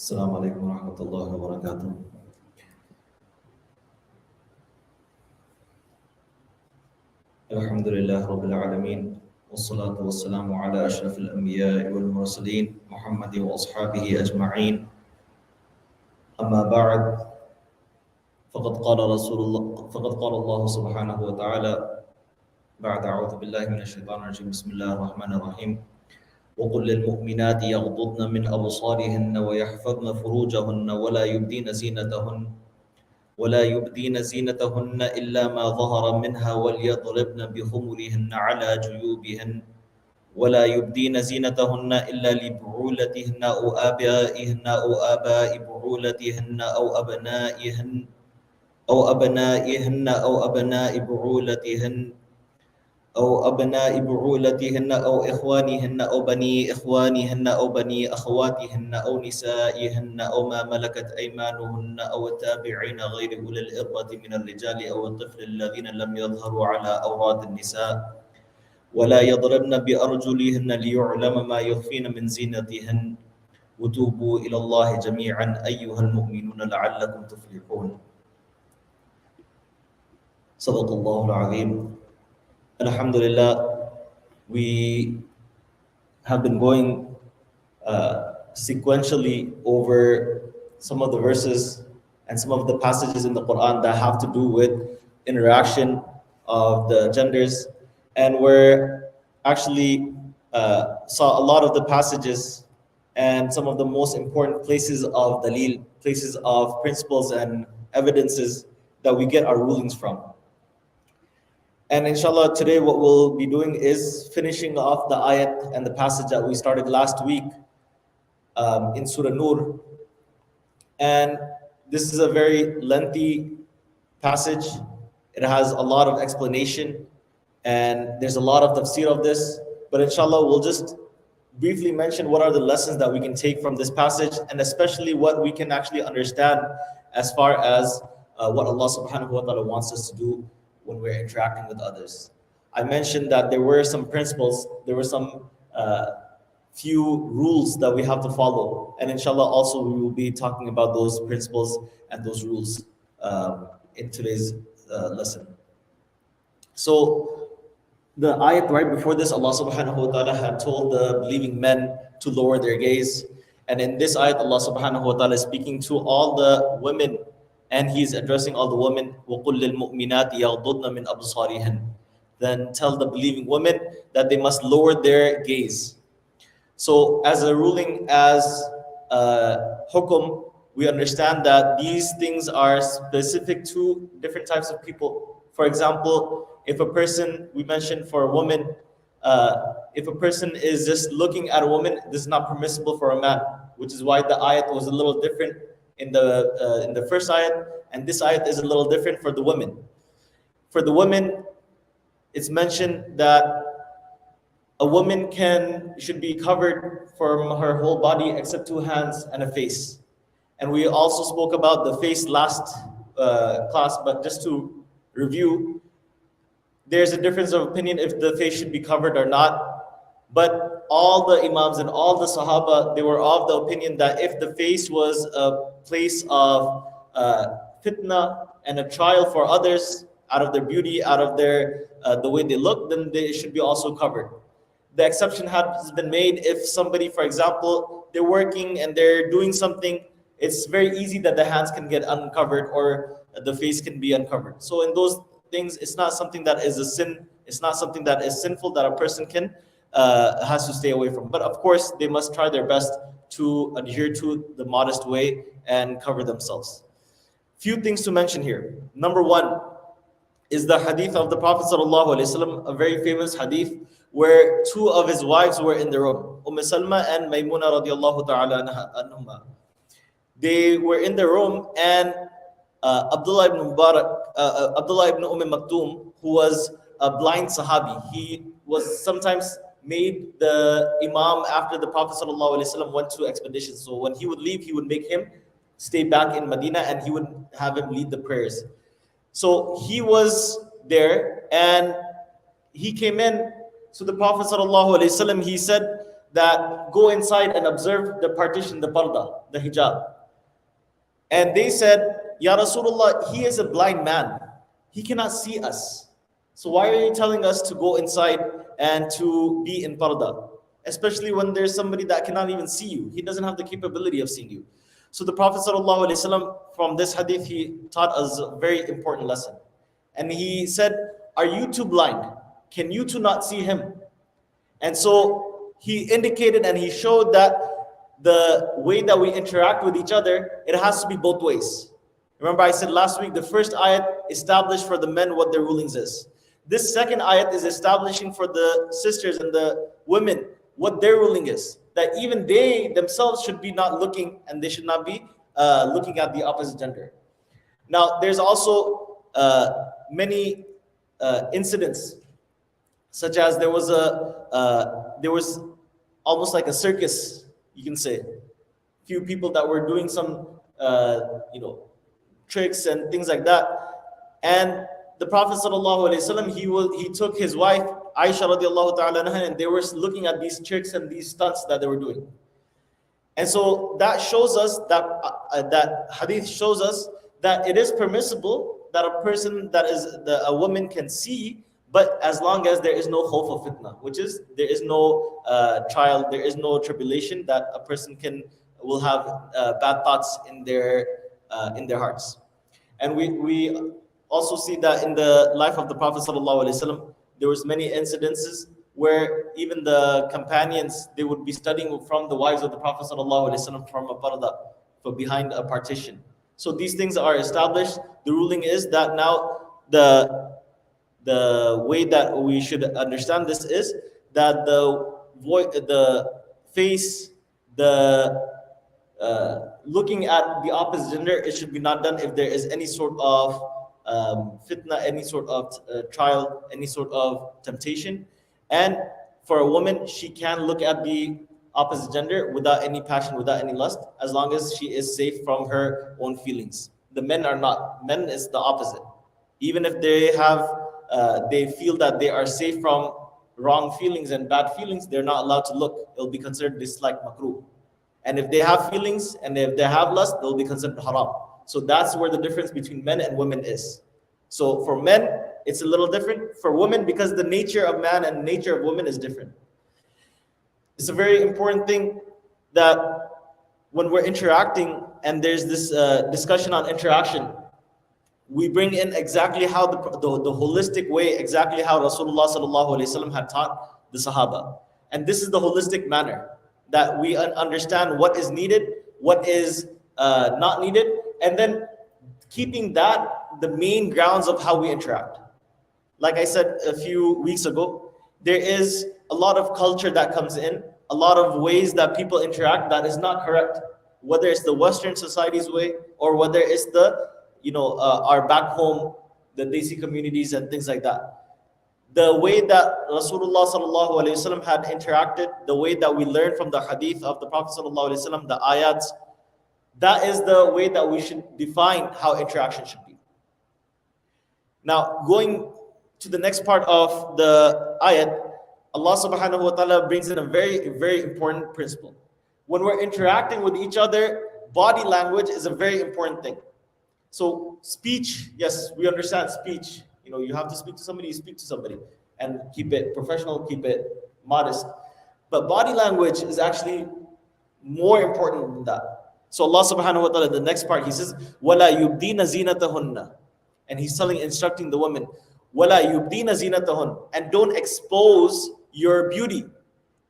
السلام عليكم ورحمة الله وبركاته. الحمد لله رب العالمين، والصلاة والسلام على أشرف الأنبياء والمرسلين محمد وأصحابه أجمعين. أما بعد، فقد قال الله سبحانه وتعالى بعد أعوذ بالله من الشيطان الرجيم. بسم الله الرحمن الرحيم. وقل للمؤمنات يغضضن من أبصارهن ويحفظن فروجهن ولا يبدين زينتهن إلا ما ظهر منها وليضربن بخمرهن على جيوبهن ولا يبدين زينتهن إلا لبعولتهن أو آبائهن أو آباء بعولتهن أو أبناء بعولتهن أو أبناء بعولتهن أو إخوانهن أو بني إخوانهن أو بني أخواتهن أو نسائهن أو ما ملكت أيمانهن أو التابعين غير أولي الإربة من الرجال أو الطفل الذين لم يظهروا على أوراد النساء ولا يضربن بأرجلهن ليعلم ما يخفين من زينتهن وتوبوا إلى الله جميعا أيها المؤمنون لعلكم تفلحون. صدق الله العظيم. Alhamdulillah, we have been going sequentially over some of the verses and some of the passages in the Quran that have to do with interaction of the genders, and we're actually saw a lot of the passages and some of the most important places of dalil, places of principles and evidences that we get our rulings from. And inshallah, today what we'll be doing is finishing off the ayat and the passage that we started last week in Surah Nur. And this is a very lengthy passage. It has a lot of explanation, and there's a lot of tafsir of this. But inshallah, we'll just briefly mention what are the lessons that we can take from this passage, and especially what we can actually understand as far as what Allah subhanahu wa ta'ala wants us to do when we're interacting with others. I mentioned that there were some principles, there were some few rules that we have to follow, and inshallah also we will be talking about those principles and those rules in today's lesson. So the ayat right before this, Allah subhanahu wa ta'ala had told the believing men to lower their gaze, and in this ayat Allah subhanahu wa ta'ala is speaking to all the women, and he's addressing all the women. وَقُلْ لِلْمُؤْمِنَاتِ يَغْضُضْنَ مِنْ أَبْصَارِهِنْ. Then tell the believing women that they must lower their gaze. So as a ruling, as hukum, we understand that these things are specific to different types of people. For example, if a person, we mentioned for a woman, if a person is just looking at a woman, this is not permissible for a man, which is why the ayat was a little different in the first ayat, and this ayat is a little different for the women. For the women, it's mentioned that a woman should be covered from her whole body except 2 hands and a face. And we also spoke about the face last class, but just to review, there's a difference of opinion if the face should be covered or not. But all the imams and all the sahaba, they were of the opinion that if the face was a place of fitna and a trial for others, out of their beauty, out of their the way they look, then they should be also covered. The exception has been made if somebody, for example, they're working and they're doing something, it's very easy that the hands can get uncovered or the face can be uncovered. So in those things, it's not something that is a sin, it's not something that is sinful that a person has to stay away from. But of course, they must try their best to adhere to the modest way and cover themselves. Few things to mention here. Number one is the hadith of the Prophet ﷺ, a very famous hadith where 2 of his wives were in the room, Salma and Maymuna radiallahu ta'ala anhuma. They were in the room, and Abdullah ibn Maktoum, who was a blind Sahabi, he was sometimes made the Imam after the Prophet ﷺ went to expeditions. So when he would leave, he would make him stay back in Medina and he would have him lead the prayers. So he was there and he came in. So the Prophet ﷺ, he said that go inside and observe the partition, the parda, the hijab. And they said, Ya Rasulullah, he is a blind man. He cannot see us. So why are you telling us to go inside and to be in parda? Especially when there's somebody that cannot even see you. He doesn't have the capability of seeing you. So the Prophet ﷺ, from this hadith, he taught us a very important lesson. And he said, are you two blind? Can you two not see him? And so he indicated and he showed that the way that we interact with each other, it has to be both ways. Remember I said last week, the first ayat established for the men what their rulings is. This second ayat is establishing for the sisters and the women what their ruling is. That even they themselves should be not looking, and they should not be looking at the opposite gender. Now, there's also many incidents, such as there was almost like a circus, you can say. Few people that were doing some, tricks and things like that. And the Prophet ﷺ, he took his wife, Aisha radiallahu ta'ala anha, and they were looking at these tricks and these stunts that they were doing. And so that shows us that hadith shows us that it is permissible that a person that is a woman can see, but as long as there is no khawf of fitna, which is there is no trial, there is no tribulation that a person will have bad thoughts in their hearts. And we also see that in the life of the Prophet ﷺ, there was many incidences where even the companions, they would be studying from the wives of the Prophet ﷺ from a parda, from behind a partition. So these things are established. The ruling is that now the way that we should understand this is that the face, looking at the opposite gender, it should be not done if there is any sort of fitna, any sort of trial, any sort of temptation. And for a woman, she can look at the opposite gender without any passion, without any lust, as long as she is safe from her own feelings. The men are not. Men is the opposite. Even if they have, they feel that they are safe from wrong feelings and bad feelings, they're not allowed to look. It'll be considered dislike makruh. And if they have feelings and if they have lust, they'll be considered haram. So that's where the difference between men and women is. So for men, it's a little different. For women, because the nature of man and nature of woman is different. It's a very important thing that when we're interacting and there's this discussion on interaction, we bring in exactly how the holistic way, exactly how Rasulullah ﷺ had taught the Sahaba. And this is the holistic manner that we understand what is needed, what is not needed, and then keeping that the main grounds of how we interact. Like I said a few weeks ago, there is a lot of culture that comes in, a lot of ways that people interact that is not correct, whether it's the Western society's way or whether it's the, our back home, the Desi communities and things like that. The way that Rasulullah sallallahu alaihi wasallam had interacted, the way that we learn from the hadith of the Prophet sallallahu alaihi wasallam, the ayats, that is the way that we should define how interaction should be. Now, going to the next part of the ayat, Allah subhanahu wa ta'ala brings in a very, very important principle. When we're interacting with each other, body language is a very important thing. So speech, yes, we understand speech. You have to speak to somebody, you speak to somebody. And keep it professional, keep it modest. But body language is actually more important than that. So Allah subhanahu wa ta'ala, the next part, He says, وَلَا يُبْدِينَ زِينَتَهُنَّ. And He's instructing the women, وَلَا يُبْدِينَ زِينَتَهُنَّ. And don't expose your beauty.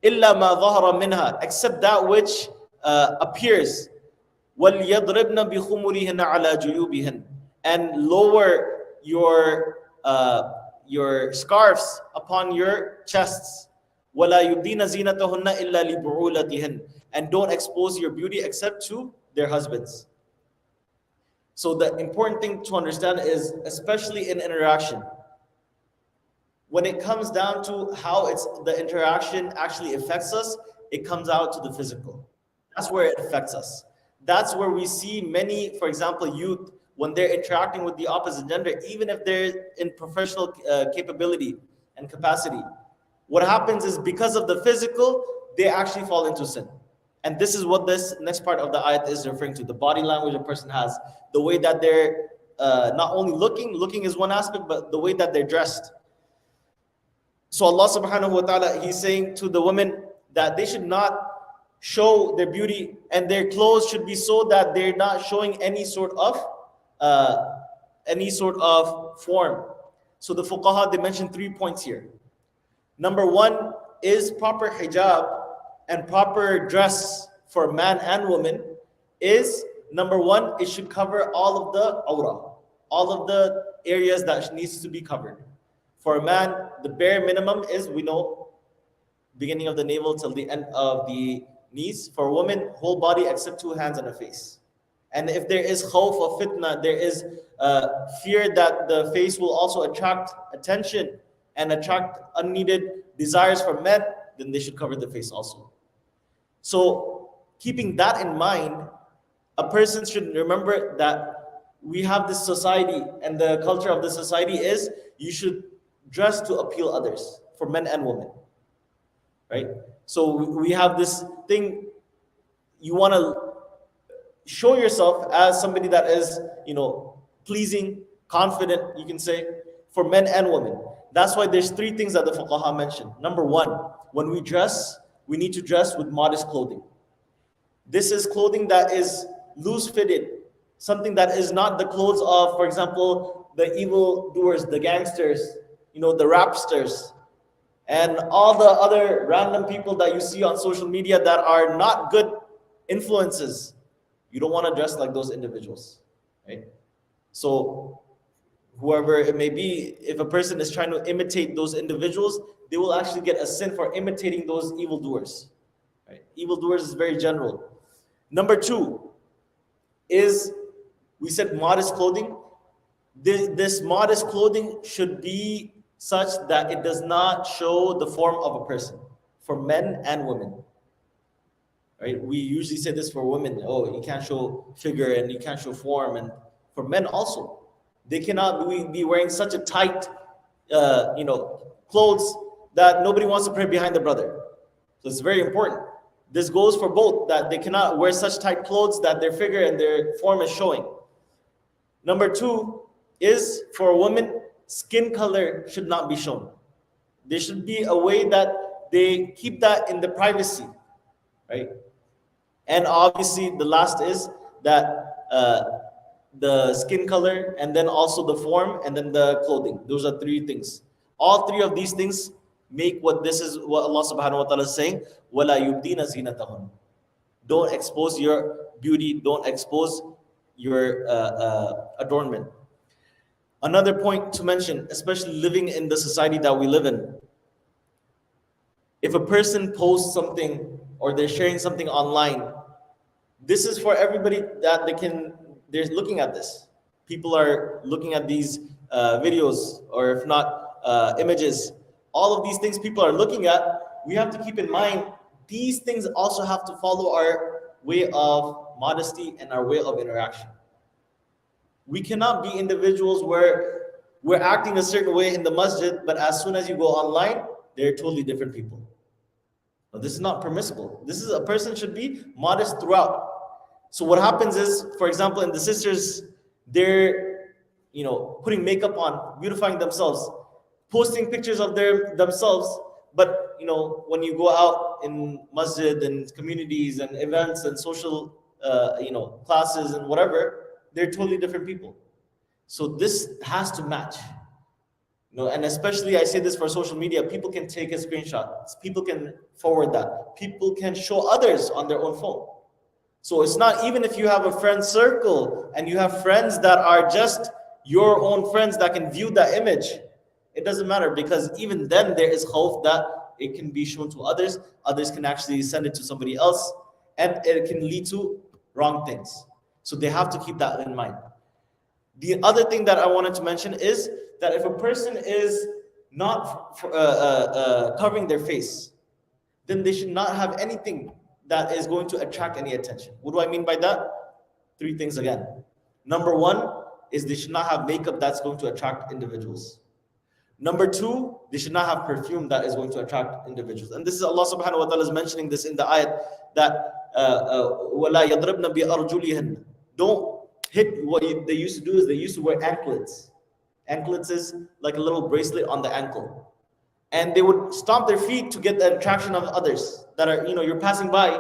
إِلَّا مَا ظَهَرَ مِنْهَا. Except that which appears. وَلْيَضْرِبْنَ بِخُمُرِهِنَّ عَلَى جُيُوبِهِنَّ. And lower your scarves upon your chests. وَلَا يُبْدِينَ زِينَتَهُنَّ إِلَّا لِبُعُولَتِهِنَّ. And don't expose your beauty except to their husbands. So the important thing to understand is, especially in interaction, when it comes down to how the interaction actually affects us, it comes out to the physical. That's where it affects us. That's where we see many, for example, youth, when they're interacting with the opposite gender, even if they're in professional capability and capacity, what happens is because of the physical, they actually fall into sin. And this is what this next part of the ayat is referring to. The body language a person has, the way that they're not only looking is one aspect, but the way that they're dressed. So Allah subhanahu wa ta'ala, He's saying to the women that they should not show their beauty, and their clothes should be so that they're not showing any sort of form. So the fuqaha, they mentioned 3 points here. Number 1 is proper hijab and proper dress for man and woman is, number 1, it should cover all of the awrah, all of the areas that needs to be covered. For a man, the bare minimum is, we know, beginning of the navel till the end of the knees. For a woman, whole body except 2 hands and a face. And if there is khawf of fitna, there is fear that the face will also attract attention and attract unneeded desires from men, then they should cover the face also. So keeping that in mind, a person should remember that we have this society, and the culture of the society is you should dress to appeal others, for men and women, right? So we have this thing, you want to show yourself as somebody that is, pleasing, confident, you can say, for men and women. That's why there's 3 things that the fuqaha mentioned. Number 1, when we dress, we need to dress with modest clothing. This is clothing that is loose-fitted, something that is not the clothes of, for example, the evildoers, the gangsters, the rapsters, and all the other random people that you see on social media that are not good influences. You don't want to dress like those individuals, right? So whoever it may be, if a person is trying to imitate those individuals, they will actually get a sin for imitating those evildoers, right? Evildoers is very general. Number 2 is, we said modest clothing. This modest clothing should be such that it does not show the form of a person, for men and women. Right? We usually say this for women. Oh, you can't show figure and you can't show form. And for men also, they cannot be wearing such a tight, clothes that nobody wants to pray behind the brother. So it's very important. This goes for both, that they cannot wear such tight clothes that their figure and their form is showing. Number 2 is, for a woman, skin color should not be shown. There should be a way that they keep that in the privacy, right? And obviously the last is that the skin color, and then also the form, and then the clothing. Those are 3 things. All 3 of these things make what Allah subhanahu wa ta'ala is saying, وَلَا يُبْدِينَ زِينَتَهُنَّ. Don't expose your beauty, don't expose your adornment. Another point to mention, especially living in the society that we live in, if a person posts something or they're sharing something online, this is for everybody that they're looking at this. People are looking at these videos, or if not images. All of these things people are looking at. We have to keep in mind, these things also have to follow our way of modesty and our way of interaction. We cannot be individuals where we're acting a certain way in the masjid, but as soon as you go online, they're totally different people. Now, this is not permissible. This is, a person should be modest throughout. So what happens is, for example, in the sisters, they're putting makeup on, beautifying themselves, posting pictures of themselves. But when you go out in masjid and communities and events and social classes and whatever, they're totally different people. So this has to match. And especially I say this for social media, people can take a screenshot, people can forward that, people can show others on their own phone. So it's not, even if you have a friend circle and you have friends that are just your own friends that can view that image, it doesn't matter, because even then there is khawf that it can be shown to others can actually send it to somebody else, and it can lead to wrong things. So they have to keep that in mind. The other thing that I wanted to mention is that if a person is not covering their face, then they should not have anything that is going to attract any attention. What do I mean by that? 3 things again. Number 1 is they should not have makeup that's going to attract individuals. Number two, they should not have perfume that is going to attract individuals. And this is Allah subhanahu wa ta'ala is mentioning this in the ayat that وَلَا يَضْرِبْنَ بِأَرْجُلِهِنَّ. Don't hit. What they used to do is they used to wear anklets. Anklets is like a little bracelet on the ankle. And they would stomp their feet to get the attraction of others that are, you're passing by,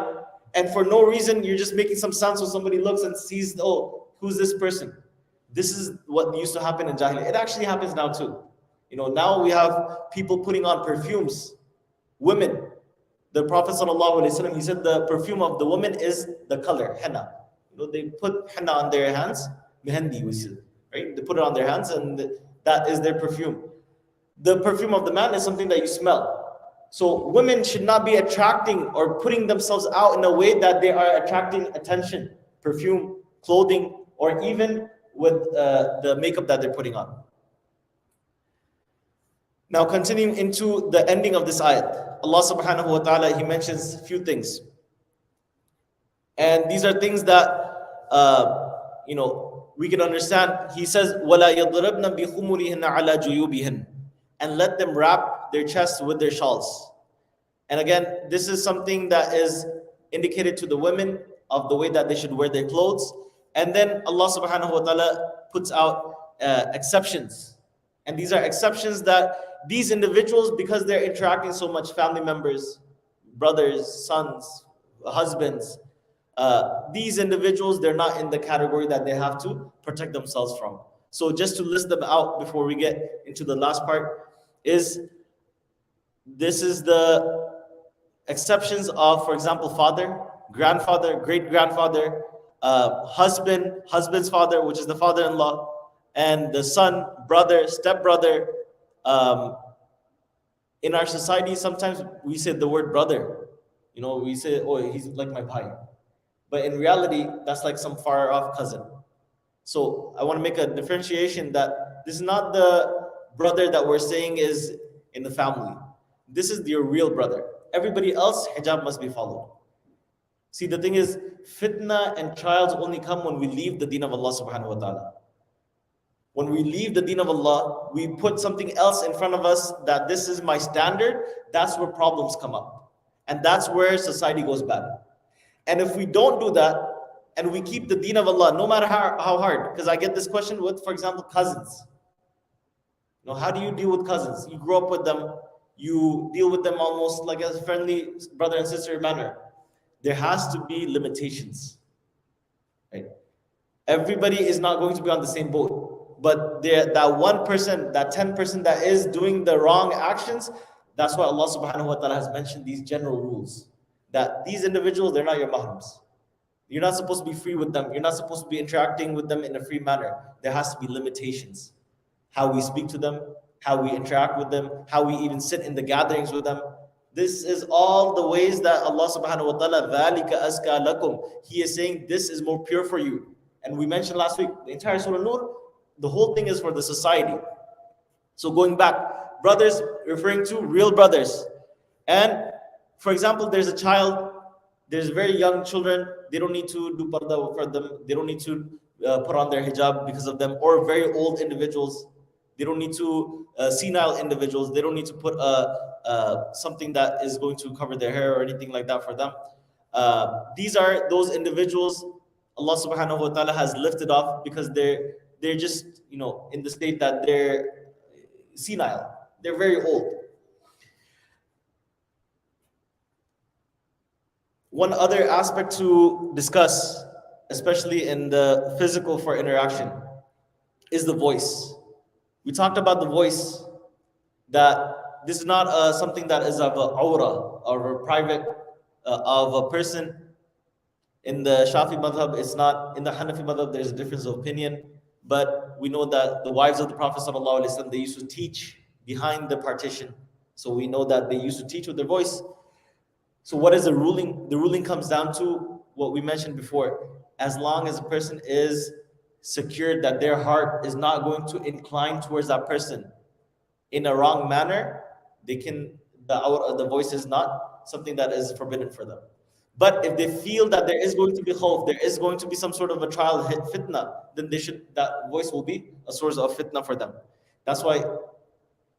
and for no reason, you're just making some sound so somebody looks and sees, oh, who's this person? This is what used to happen in Jahiliyyah. It actually happens now too. Now we have people putting on perfumes. Women. The Prophet ﷺ, he said the perfume of the woman is the color, henna. They put henna on their hands, mehendi, we see, right? They put it on their hands and that is their perfume. The perfume of the man is something that you smell. So women should not be attracting or putting themselves out in a way that they are attracting attention, perfume, clothing, or even with the makeup that they're putting on. Now continuing into the ending of this ayat, Allah subhanahu wa ta'ala, He mentions a few things. And these are things that, we can understand. He says, وَلَا يَضْرَبْنَ بِخُمُرِهِنَّ عَلَى جُيُوبِهِنَّ, and let them wrap their chests with their shawls. And again, this is something that is indicated to the women of the way that they should wear their clothes. And then Allah subhanahu wa ta'ala puts out exceptions. And these are exceptions that these individuals, because they're interacting so much, family members, brothers, sons, husbands, these individuals, they're not in the category that they have to protect themselves from. So just to list them out before we get into the last part, this is the exceptions of, for example, father, grandfather, great-grandfather, husband's father, which is the father-in-law, and the son, brother, stepbrother. In our society, sometimes we say the word brother. We say, oh, he's like my bhai. But in reality, that's like some far-off cousin. So I want to make a differentiation that this is not the brother that we're saying is in the family. This is your real brother. Everybody else, hijab must be followed. See, the thing is, fitna and trials only come when we leave the deen of Allah subhanahu wa ta'ala. When we leave the deen of Allah, we put something else in front of us that this is my standard, that's where problems come up. And that's where society goes bad. And if we don't do that, and we keep the deen of Allah, no matter how hard, because I get this question with, for example, cousins. How do you deal with cousins? You grow up with them, you deal with them almost like a friendly brother and sister manner. There has to be limitations, right? Everybody is not going to be on the same boat, but that 1%, that 10% that is doing the wrong actions, that's why Allah subhanahu wa ta'ala has mentioned these general rules, that these individuals, they're not your mahrams. You're not supposed to be free with them. You're not supposed to be interacting with them in a free manner. There has to be limitations. How we speak to them, how we interact with them, how we even sit in the gatherings with them. This is all the ways that Allah subhanahu wa ta'ala, ذَلِكَ أَزْكَى لَكُمْ. He is saying this is more pure for you. And we mentioned last week, the entire Surah Nur, the whole thing is for the society. So going back, brothers referring to real brothers. And for example, there's a child, there's very young children, they don't need to do parda for them, they don't need to put on their hijab because of them, or very old individuals, they don't need to, senile individuals, they don't need to put something that is going to cover their hair or anything like that for them. These are those individuals Allah subhanahu wa ta'ala has lifted off because they're just, in the state that they're senile, they're very old. One other aspect to discuss, especially in the physical for interaction, is the voice. We talked about the voice, that this is not something that is of an awra or a private of a person. In the Shafi madhab, it's not. In the Hanafi madhab, there's a difference of opinion. But we know that the wives of the Prophet ﷺ, they used to teach behind the partition. So we know that they used to teach with their voice. So what is the ruling? The ruling comes down to what we mentioned before. As long as a person is secured that their heart is not going to incline towards that person in a wrong manner, the voice is not something that is forbidden for them. But if they feel that there is going to be khawf, there is going to be some sort of a trial, fitna, then that voice will be a source of fitna for them. That's why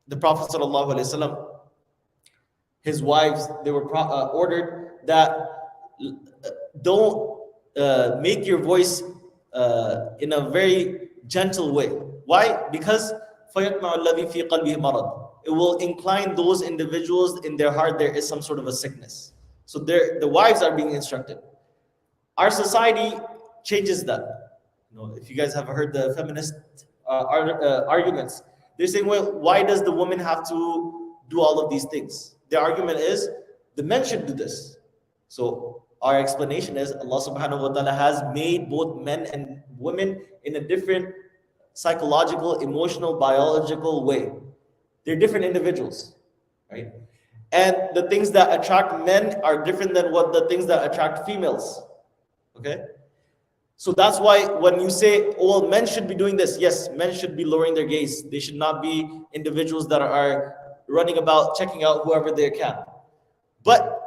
the Prophet ﷺ, his wives, they were ordered that don't make your voice in a very gentle way. Why? Because فَيَطْمَعُ الَّذِي فِي قَلْبِهِ مَرَضٌ. It will incline those individuals in their heart there is some sort of a sickness. So the wives are being instructed. Our society changes that. If you guys have heard the feminist arguments, they're saying, well, why does the woman have to do all of these things? Their argument is the men should do this. So our explanation is Allah subhanahu wa ta'ala has made both men and women in a different psychological, emotional, biological way. They're different individuals, right? And the things that attract men are different than what the things that attract females. Okay? So that's why when you say, oh, well, men should be doing this, yes, men should be lowering their gaze. They should not be individuals that are running about checking out whoever they can. But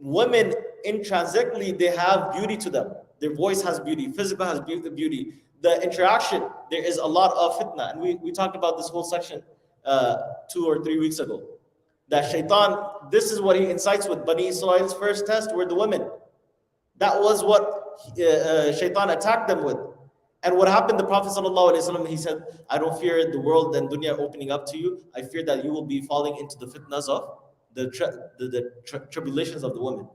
women intrinsically, they have beauty to them. Their voice has beauty, physical has beauty. The interaction, there is a lot of fitna. And we talked about this whole section 2 or 3 weeks ago. That shaitan, this is what he incites with. Bani Israel's first test were the women. That was what shaitan attacked them with. And what happened, the Prophet ﷺ, he said, I don't fear the world and dunya opening up to you. I fear that you will be falling into the fitnas of the tribulations of the women.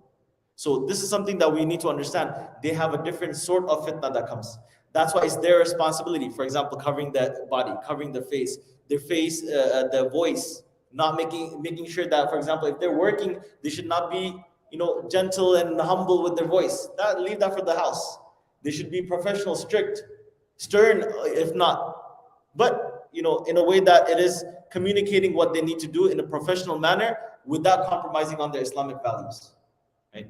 So this is something that we need to understand. They have a different sort of fitna that comes. That's why it's their responsibility. For example, covering the body, covering the face, their face, the voice, not making sure that, for example, if they're working, they should not be, gentle and humble with their voice. Leave that for the house. They should be professional, strict, stern, if not. But, in a way that it is communicating what they need to do in a professional manner without compromising on their Islamic values. Right?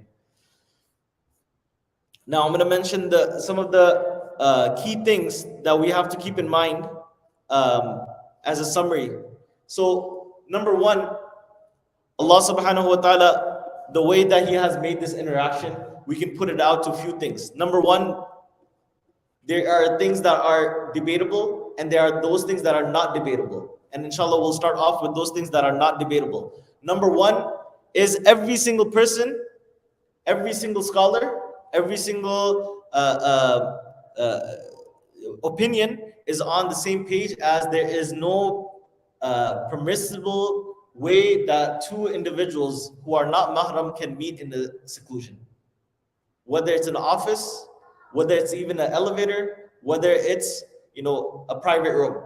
Now, I'm going to mention some of the key things that we have to keep in mind as a summary. So, number one, Allah subhanahu wa ta'ala, the way that He has made this interaction, we can put it out to a few things. Number one, there are things that are debatable, and there are those things that are not debatable. And inshallah, we'll start off with those things that are not debatable. Number one is every single person, every single scholar, every single opinion is on the same page, as there is no permissible way that two individuals who are not mahram can meet in the seclusion. Whether it's an office, whether it's even an elevator, whether it's a private room.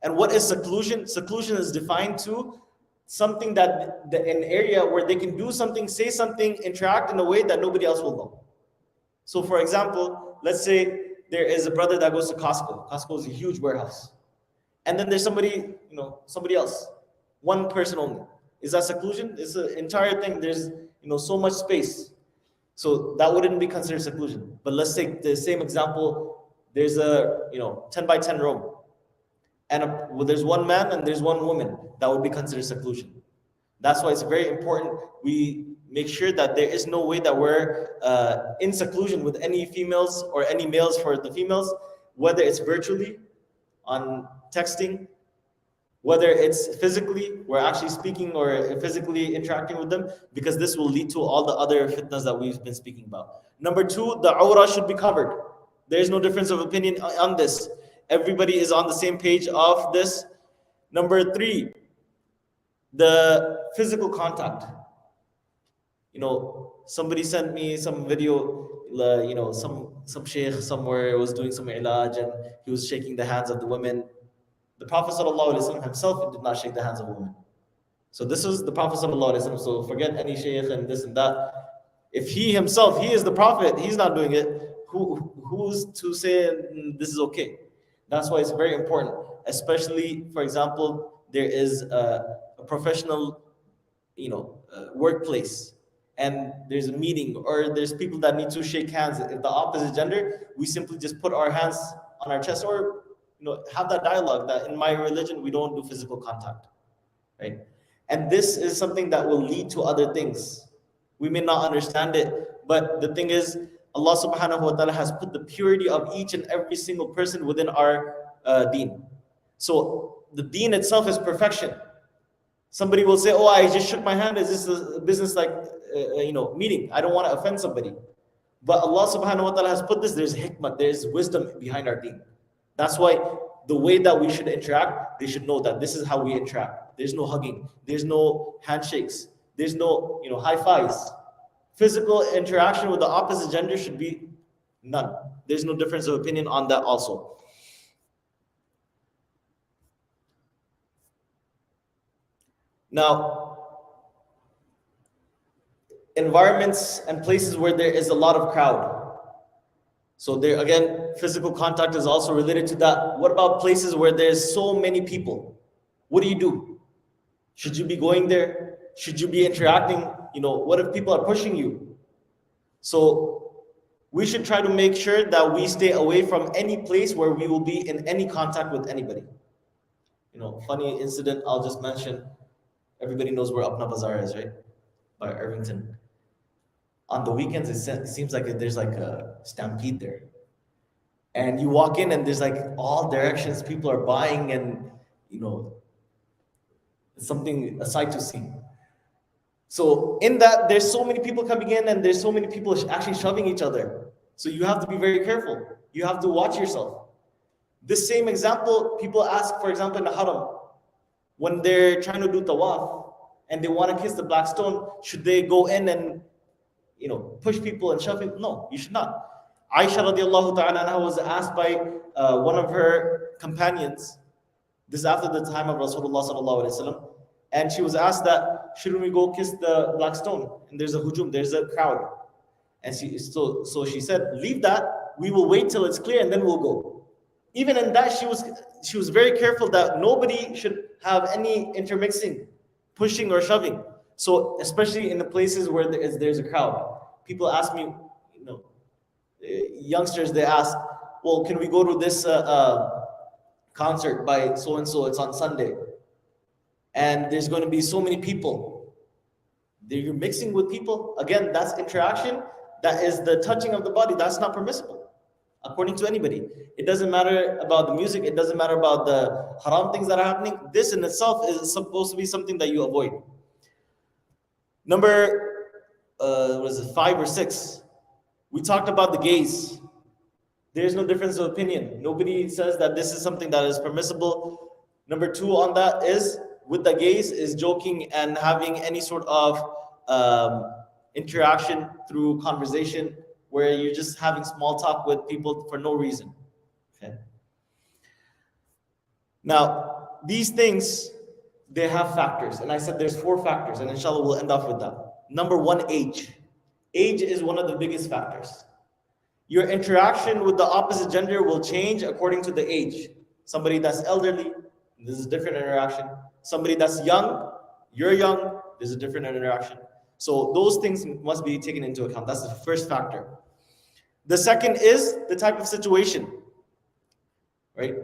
And what is seclusion? Seclusion is defined to something that an area where they can do something, say something, interact in a way that nobody else will know. So for example, let's say there is a brother that goes to Costco. Costco is a huge warehouse. And then there's somebody else. One person only. Is that seclusion? It's an entire thing. There's so much space. So that wouldn't be considered seclusion. But let's take the same example. There's a 10 by 10 room. And there's one man and there's one woman. That would be considered seclusion. That's why it's very important we make sure that there is no way that we're in seclusion with any females or any males for the females, whether it's virtually, on texting, whether it's physically, we're actually speaking or physically interacting with them, because this will lead to all the other fitnas that we've been speaking about. Number two, the awrah should be covered. There is no difference of opinion on this. Everybody is on the same page of this. Number three, the physical contact. Somebody sent me some video, some sheikh somewhere was doing some ilaj and he was shaking the hands of the women. The Prophet ﷺ himself did not shake the hands of women. So this is the Prophet ﷺ. So forget any shaykh and this and that. If he himself, he is the Prophet, he's not doing it, who's to say this is okay? That's why it's very important. Especially, for example, there is a professional, workplace, and there's a meeting, or there's people that need to shake hands. If the opposite gender, we simply just put our hands on our chest, or have that dialogue that in my religion we don't do physical contact, right? And this is something that will lead to other things. We may not understand it, but the thing is, Allah subhanahu wa ta'ala has put the purity of each and every single person within our deen. So the deen itself is perfection. Somebody will say, oh, I just shook my hand. Is this a business like, meeting? I don't want to offend somebody. But Allah subhanahu wa ta'ala has put this, there's hikmah, there's wisdom behind our deen. That's why the way that we should interact, they should know that this is how we interact. There's no hugging, there's no handshakes, there's no high fives. Physical interaction with the opposite gender should be none. There's no difference of opinion on that also. Now, environments and places where there is a lot of crowd. So there again, physical contact is also related to that. What about places where there's so many people? What do you do? Should you be going there? Should you be interacting? What if people are pushing you? So we should try to make sure that we stay away from any place where we will be in any contact with anybody. Funny incident I'll just mention. Everybody knows where Apna Bazaar is, right? By Irvington. On the weekends, it seems like there's like a stampede there. And you walk in and there's like all directions, people are buying and, it's something, a sight to see. So in that, there's so many people coming in and there's so many people actually shoving each other. So you have to be very careful. You have to watch yourself. This same example, people ask, for example, in the haram, when they're trying to do tawaf and they want to kiss the black stone, should they go in and push people and shove people? No, you should not. Aisha radiallahu ta'ala anha was asked by one of her companions, this is after the time of Rasulullah sallallahu alaihi wasallam, and she was asked that, shouldn't we go kiss the black stone? And there's a hujum, there's a crowd. And so she said, leave that, we will wait till it's clear and then we'll go. Even in that, she was very careful that nobody should have any intermixing, pushing or shoving. So especially in the places where there's a crowd, people ask me, youngsters, they ask, well, can we go to this concert by so-and-so, it's on Sunday, and there's going to be so many people. You're mixing with people. Again, that's interaction. That is the touching of the body. That's not permissible, according to anybody. It doesn't matter about the music. It doesn't matter about the haram things that are happening. This in itself is supposed to be something that you avoid. Number, 5 or 6? We talked about the gaze. There's no difference of opinion. Nobody says that this is something that is permissible. Number 2 on that is, with the gaze, is joking and having any sort of interaction through conversation where you're just having small talk with people for no reason. Okay. Now, these things, they have factors. And I said there's 4 factors, and inshallah we'll end off with that. Number 1, age. Age is one of the biggest factors. Your interaction with the opposite gender will change according to the age. Somebody that's elderly, this is a different interaction. Somebody that's young, you're young, there's a different interaction. So those things must be taken into account. That's the first factor. The second is the type of situation, right?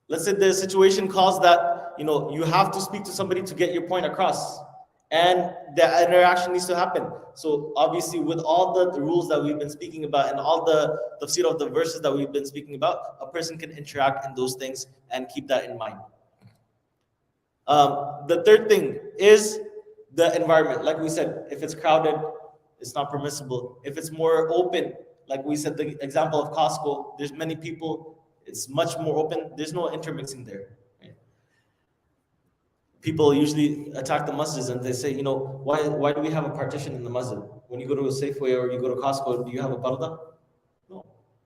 Let's say the situation calls that, you have to speak to somebody to get your point across, and the interaction needs to happen. So obviously, with all the rules that we've been speaking about and all the tafsir of the verses that we've been speaking about, a person can interact in those things and keep that in mind. The third thing is the environment. Like we said, if it's crowded, it's not permissible. If it's more open, like we said, the example of Costco, there's many people, it's much more open, there's no intermixing there. Right? People usually attack the masjids and they say, why do we have a partition in the masjid? When you go to a Safeway or you go to Costco, do you have a parda? No,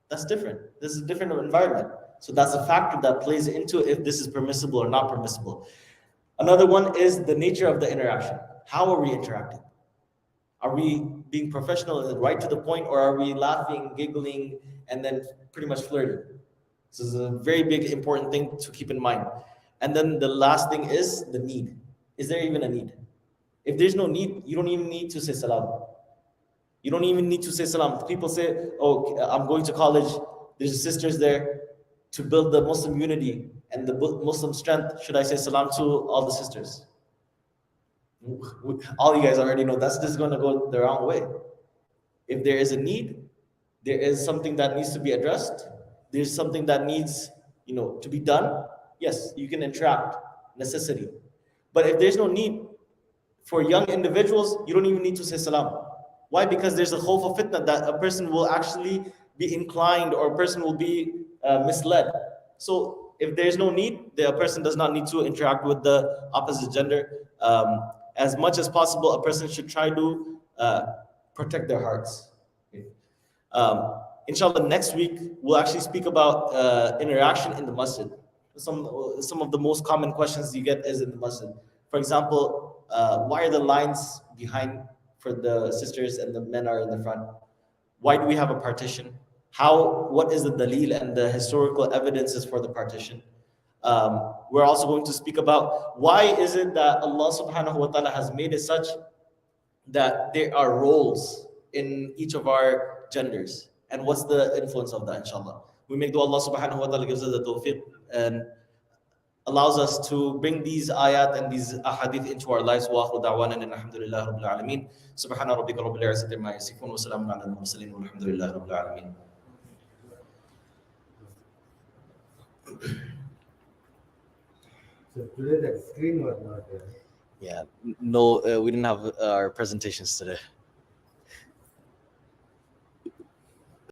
that's different. This is a different environment. So that's a factor that plays into if this is permissible or not permissible. Another one is the nature of the interaction. How are we interacting? Are we being professional and right to the point, or are we laughing, giggling, and then pretty much flirting? This is a very big, important thing to keep in mind. And then the last thing is the need. Is there even a need? If there's no need, you don't even need to say salam. You don't even need to say salam. People say, oh, I'm going to college. There's sisters there. To build the Muslim unity and the Muslim strength, should I say salam to all the sisters? All you guys already know that's just going to go the wrong way. If there is a need, there is something that needs to be addressed. There's something that needs, to be done. yes, you can interact, necessity. But if there's no need, for young individuals, you don't even need to say salam. Why? Because there's a khawf of fitna that a person will actually be inclined or a person will be misled. So if there's no need, the person does not need to interact with the opposite gender. As much as possible, a person should try to protect their hearts. Inshallah, next week we'll actually speak about interaction in the masjid. Some of the most common questions you get is in the masjid. For example, why are the lines behind for the sisters and the men are in the front? Why do we have a partition? What is the dalil and the historical evidences for the partition? We're also going to speak about why is it that Allah subhanahu wa ta'ala has made it such that there are roles in each of our genders, and what's the influence of that, inshallah. We make dua Allah subhanahu wa ta'ala gives us the tawfiq and allows us to bring these ayat and these ahadith into our lives. Wa akhiru da'wana alhamdulillahi rabbil alamin. Subhana rabbika rabbil izzati amma yasifun wa salamun ala al-mursalin walhamdulillahi rabbil alamin. So today that screen was not there. Yeah, no, we didn't have our presentations today.